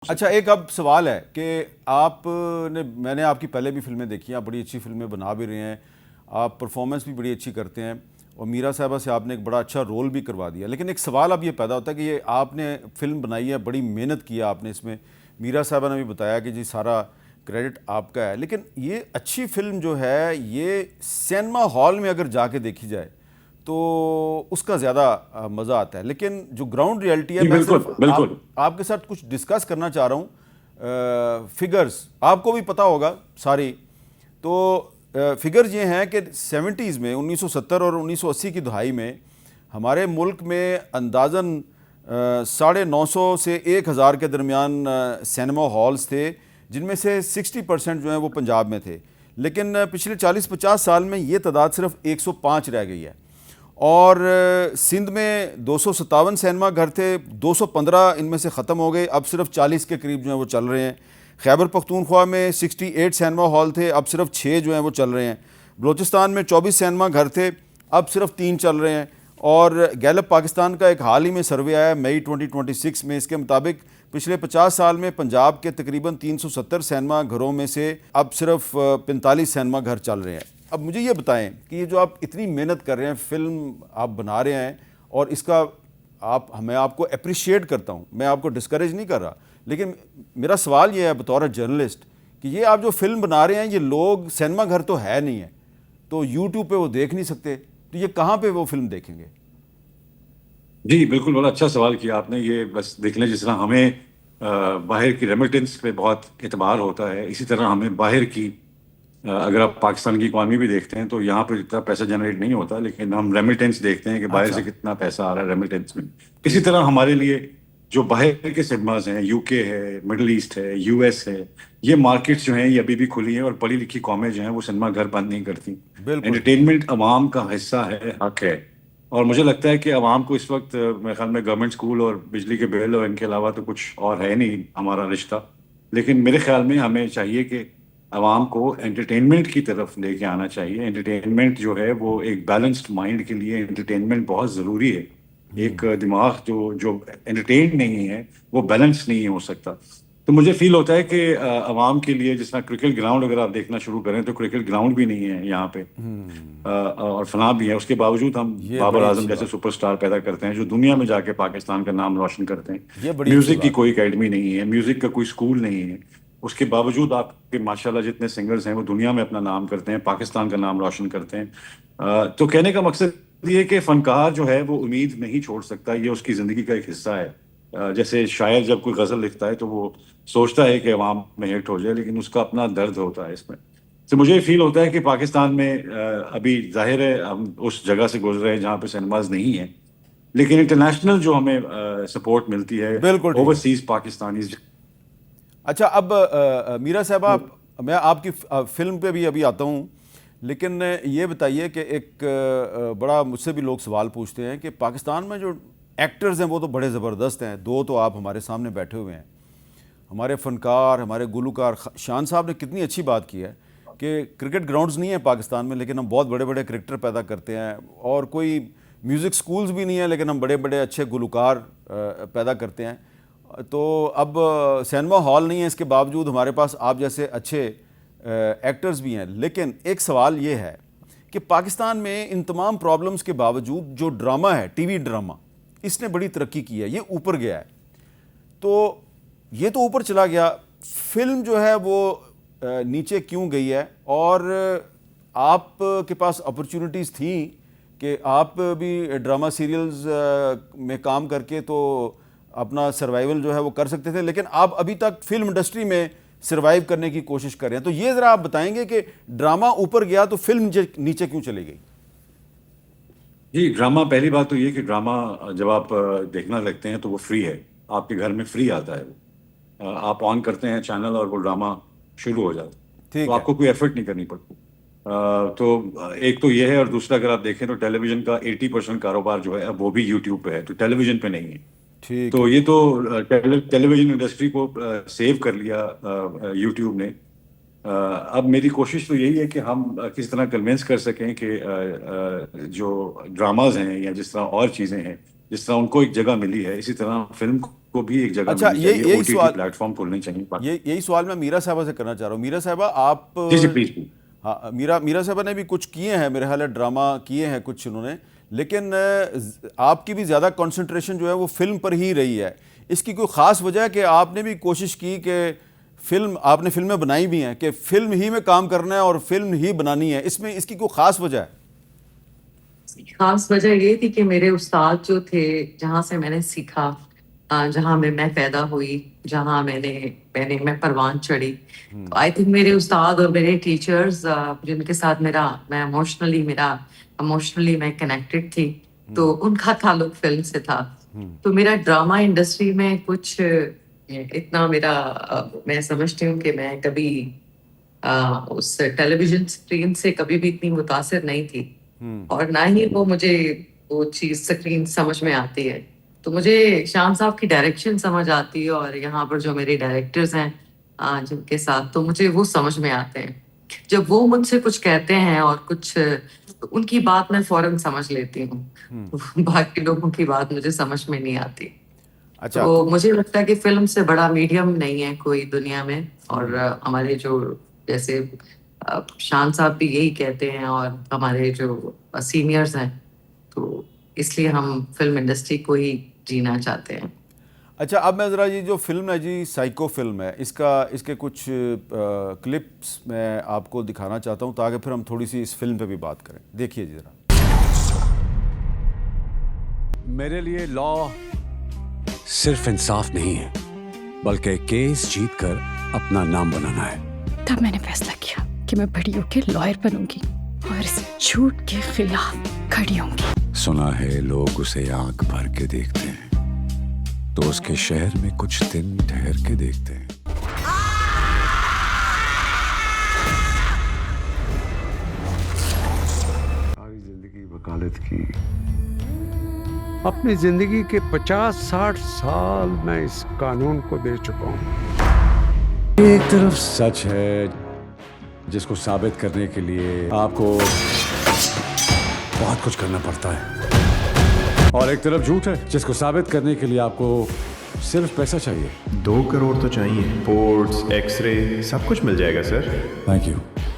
अच्छा, एक अब सवाल है कि आपने मैंने आपकी पहले भी फिल्में देखी हैं, आप बड़ी अच्छी फिल्में बना भी रहे हैं, आप परफॉर्मेंस भी बड़ी अच्छी करते हैं और मीरा साहबा से आपने एक बड़ा अच्छा रोल भी करवा दिया। लेकिन एक सवाल अब ये पैदा होता है कि ये आपने फिल्म बनाई है, बड़ी मेहनत किया आपने इसमें, मीरा साहबा ने भी बताया कि जी सारा क्रेडिट आपका है, लेकिन ये अच्छी फिल्म जो है ये सिनेमा हॉल में अगर जाके देखी जाए तो उसका ज़्यादा मज़ा आता है। लेकिन जो ग्राउंड रियलिटी है, जी मैं बिल्कुल सिर्फ बिल्कुल। आपके साथ कुछ डिस्कस करना चाह रहा हूँ। फिगर्स आपको भी पता होगा सारी, तो फिगर्स ये हैं कि 70s में 1970 और 1980 की दहाई में हमारे मुल्क में अंदाज़न 950 से 1000 के दरमियान सिनेमा हॉल्स थे, जिनमें से 60% जो हैं वो पंजाब में थे। लेकिन पिछले 40-50 साल में ये तादाद सिर्फ 105 रह गई है। और सिंध में 257 सिनेमा घर थे, 215 इनमें से ख़त्म हो गए, अब सिर्फ 40 के करीब जो हैं वो चल रहे हैं। खैबर पख्तूनख्वा में 68 सिनेमा हॉल थे, अब सिर्फ 6 जो हैं वो चल रहे हैं। बलूचिस्तान में 24 सिनेमा घर थे, अब सिर्फ 3 चल रहे हैं। और गैलप पाकिस्तान का एक हाल ही में सर्वे आया मई 2026 में, इसके मुताबिक पिछले 50 साल में पंजाब के तकरीबन 370 सिनेमा घरों में से अब सिर्फ 45 सिनेमा घर चल रहे हैं। अब मुझे ये बताएं कि ये जो आप इतनी मेहनत कर रहे हैं, फिल्म आप बना रहे हैं और इसका मैं आपको अप्रिशिएट करता हूं, मैं आपको डिस्करेज नहीं कर रहा, लेकिन मेरा सवाल ये है बतौर जर्नलिस्ट कि ये आप जो फिल्म बना रहे हैं, ये लोग सिनेमा घर तो है नहीं है, तो यूट्यूब पे वो देख नहीं सकते, तो ये कहाँ पे वो फिल्म देखेंगे? जी बिल्कुल, बड़ा अच्छा सवाल किया आपने। ये बस देख लें, जिस तरह हमें बाहर की रेमिटेंस पे बहुत एतबार होता है, इसी तरह हमें बाहर की अगर आप पाकिस्तान की इकॉनमी भी देखते हैं तो यहाँ पर इतना पैसा जनरेट नहीं होता, लेकिन हम रेमिटेंस देखते हैं कि बाहर अच्छा। से कितना पैसा आ रहा है रेमिटेंस में। इसी तरह हमारे लिए जो बाहर के सिनेमाज हैं, यूके है, मिडल ईस्ट है, यूएस है, ये मार्केट्स जो हैं ये अभी भी खुली हैं और पढ़ी लिखी कौमें जो हैं वो सिनेमा घर बंद नहीं करती। बिल्कुल। एंटरटेनमेंट अवाम का हिस्सा है, हक है। और मुझे लगता है कि अवाम को इस वक्त मेरे ख्याल में गवर्नमेंट स्कूल और बिजली के बिल और इनके अलावा तो कुछ और है नहीं हमारा रिश्ता। लेकिन मेरे ख्याल में हमें चाहिए कि अवाम को एंटरटेनमेंट की तरफ लेके आना चाहिए। एंटरटेनमेंट जो है वो एक बैलेंस्ड माइंड के लिए एंटरटेनमेंट बहुत ज़रूरी है। एक दिमाग जो जो एंटरटेन नहीं है वो बैलेंस नहीं हो सकता। तो मुझे फील होता है कि अवाम के लिए, जिस तरह क्रिकेट ग्राउंड अगर आप देखना शुरू करें तो क्रिकेट ग्राउंड भी नहीं है यहाँ पे, और फना भी है, उसके बावजूद हम ये बाबर बड़ी आजम अच्छी जैसे बात, सुपरस्टार पैदा करते हैं जो दुनिया में जाके पाकिस्तान का नाम रोशन करते हैं। ये बड़ी अच्छी म्यूजिक की बात है। कोई एकेडमी नहीं है, म्यूजिक का कोई स्कूल नहीं है, उसके बावजूद आपके माशाल्लाह जितने सिंगर्स हैं वो दुनिया में अपना नाम करते हैं, पाकिस्तान का नाम रोशन करते हैं। तो कहने का मकसद ये है कि फनकार जो है वो उम्मीद नहीं छोड़ सकता, ये उसकी जिंदगी का एक हिस्सा है। जैसे शायर जब कोई गजल लिखता है तो वो सोचता है कि अवाम में हिट हो जाए, लेकिन उसका अपना दर्द होता है इसमें। तो मुझे फील होता है कि पाकिस्तान में अभी जाहिर है हम उस जगह से गुजर रहे हैं जहाँ पे सिनेमाज नहीं है, लेकिन इंटरनेशनल जो हमें सपोर्ट मिलती है, बिल्कुल ठीक है। Overseas Pakistanis. अच्छा, अब मीरा साहबा, मैं आपकी फिल्म पे भी अभी आता हूँ, लेकिन ये बताइए कि एक बड़ा मुझसे भी लोग सवाल पूछते हैं कि पाकिस्तान में जो एक्टर्स हैं वो तो बड़े ज़बरदस्त हैं, दो तो आप हमारे सामने बैठे हुए हैं, हमारे फ़नकार, हमारे गुलूकार। शान साहब ने कितनी अच्छी बात की है कि क्रिकेट ग्राउंड्स नहीं है पाकिस्तान में, लेकिन हम बहुत बड़े बड़े क्रिकेटर पैदा करते हैं, और कोई म्यूज़िक स्कूल्स भी नहीं है, लेकिन हम बड़े बड़े अच्छे गुलूकार पैदा करते हैं। तो अब सिनेमा हॉल नहीं है, इसके बावजूद हमारे पास आप जैसे अच्छे एक्टर्स भी हैं। लेकिन एक सवाल ये है कि पाकिस्तान में इन तमाम प्रॉब्लम्स के बावजूद जो ड्रामा है, टीवी ड्रामा, इसने बड़ी तरक्की की है, ये ऊपर गया है। तो ये तो ऊपर चला गया, फिल्म जो है वो नीचे क्यों गई है? और आप के पास अपॉर्चुनिटीज़ थी कि आप भी ड्रामा सीरियल्स में काम करके तो अपना सर्वाइवल जो है वो कर सकते थे, लेकिन आप अभी तक फिल्म इंडस्ट्री में सर्वाइव करने की कोशिश कर रहे हैं। तो ये ज़रा आप बताएंगे कि ड्रामा ऊपर गया तो फिल्म नीचे क्यों चली गई? जी, ड्रामा, पहली बात तो ये कि ड्रामा जब आप देखना लगते हैं तो वो फ्री है, आपके घर में फ्री आता है वो। आप ऑन करते हैं चैनल और वो ड्रामा शुरू हो जाता है, तो ठीक है। आपको कोई एफर्ट नहीं करनी पड़ती। तो एक तो ये है, और दूसरा अगर आप देखें तो टेलीविजन का 80% कारोबार जो है अब वो भी यूट्यूब पे है, तो टेलीविजन पे नहीं है। ठीक तो है। ये तो टेलीविजन इंडस्ट्री को सेव कर लिया यूट्यूब ने। अब मेरी कोशिश तो यही है कि हम किस तरह कन्विंस कर सकें कि जो ड्रामाज हैं या जिस तरह और चीज़ें हैं, जिस तरह उनको एक जगह मिली है, इसी तरह फिल्म को भी एक जगह अच्छा, मिलनी ये चाहिए, यही ओटीटी सवाल प्लेटफॉर्म खोलने चाहिए। यही सवाल मैं मीरा साहबा से करना चाह रहा हूँ। मीरा साहबा, आप जी जी प्लीज। हाँ, मीरा साहबा ने भी कुछ किए हैं, मेरे ख्याल है ड्रामा किए हैं कुछ उन्होंने, लेकिन आपकी भी ज़्यादा कंसंट्रेशन जो है वो फिल्म पर ही रही है। इसकी कोई ख़ास वजह है कि आपने भी कोशिश की कि आपने फिल्में बनाई भी हैं कि फिल्म ही में काम करना है और फिल्म ही बनानी है, इसमें इसकी कोई ख़ास वजह है? खास वजह ये थी कि मेरे उस्ताद जो थे, जहाँ से मैंने सीखा, जहाँ मैं पैदा हुई, जहाँ मैं परवान चढ़ी, तो आई थिंक मेरे उस्ताद और मेरे टीचर्स जिनके साथ मैं इमोशनली मैं कनेक्टेड थी, तो उनका ताल्लुक फिल्म से था। तो मेरा ड्रामा इंडस्ट्री में कुछ इतना मैं समझती हूँ कि मैं कभी उस टेलीविजन स्क्रीन से कभी भी इतनी मुतासिर नहीं थी, और ना ही मुझे वो चीज स्क्रीन समझ में आती है। तो मुझे शाम साहब की डायरेक्शन समझ आती है, और यहाँ पर जो मेरे डायरेक्टर्स हैं जिनके साथ, तो मुझे वो समझ में आते हैं। जब वो मुझसे कुछ कहते हैं और कुछ उनकी बात मैं फौरन समझ लेती हूँ, बाकी लोगों की बात मुझे समझ में नहीं आती। अच्छा, तो मुझे लगता है कि फिल्म से बड़ा मीडियम नहीं है कोई दुनिया में, और हमारे जो जैसे शान साहब भी यही कहते हैं, और हमारे जो सीनियर्स हैं, तो इसलिए हम फिल्म इंडस्ट्री को ही जीना चाहते हैं। अच्छा, अब मैं ज़रा ये जो फिल्म है जी, साइको फिल्म है, इसके कुछ क्लिप्स मैं आपको दिखाना चाहता हूँ ताकि फिर हम थोड़ी सी इस फिल्म पे भी बात करें। देखिए जी ज़रा। मेरे लिए लॉ सिर्फ इंसाफ नहीं है, बल्कि केस जीतकर अपना नाम बनाना है। तब मैंने फैसला किया कि मैं बड़ी होकर लॉयर बनूंगी और इस झूठ के खिलाफ खड़ी होंगी। सुना है लोग उसे आंख भर के देखते हैं, तो उसके शहर में कुछ दिन ठहर के देखते हैं। सारी जिंदगी वकालत की, अपनी जिंदगी के 50-60 साल मैं इस कानून को दे चुका हूं। एक तरफ सच है जिसको साबित करने के लिए आपको बहुत कुछ करना पड़ता है, और एक तरफ झूठ है जिसको साबित करने के लिए आपको सिर्फ पैसा चाहिए। 2 करोड़ तो चाहिए, रिपोर्ट्स, एक्सरे, सब कुछ मिल जाएगा सर। Thank you.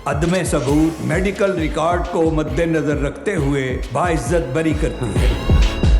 अदम सबूत मेडिकल रिकॉर्ड को मद्देनजर रखते हुए बाइज्जत बरी करती है।